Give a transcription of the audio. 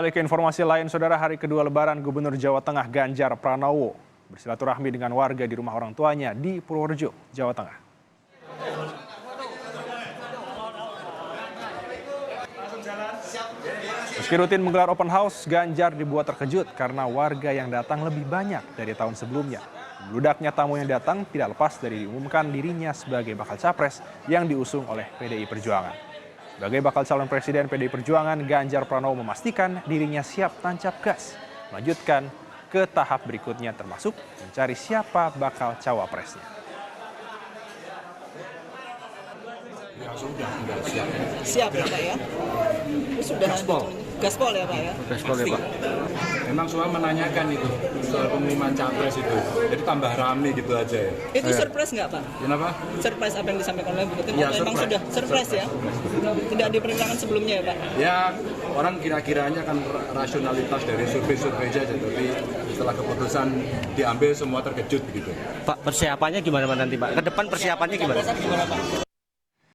Balik ke informasi lain, Saudara, hari kedua Lebaran Gubernur Jawa Tengah Ganjar Pranowo bersilaturahmi dengan warga di rumah orang tuanya di Purworejo, Jawa Tengah. Meski rutin menggelar open house, Ganjar dibuat terkejut karena warga yang datang lebih banyak dari tahun sebelumnya. Meludaknya tamu yang datang tidak lepas dari diumumkan dirinya sebagai bakal capres yang diusung oleh PDI Perjuangan. Sebagai bakal calon presiden PDI Perjuangan, Ganjar Pranowo memastikan dirinya siap tancap gas, melanjutkan ke tahap berikutnya termasuk mencari siapa bakal cawapresnya. Ya sudah siap. Siap ya Pak ya? Sudah gaspol ya Pak ya? Gaspol ya Pak. Memang semua menanyakan itu soal pengumuman capres itu, jadi tambah rame gitu aja ya. Itu surprise nggak Pak? Kenapa? Surprise apa yang disampaikan oleh Bu Ketum? Ya, Memang surprise. sudah surprise ya? Tidak diperintahkan sebelumnya ya Pak? Ya orang kira-kiranya kan rasionalitas dari survei-survei aja, tapi setelah keputusan diambil semua terkejut begitu. Pak, persiapannya gimana nanti Pak? Ke depan persiapannya gimana? Gimana Pak?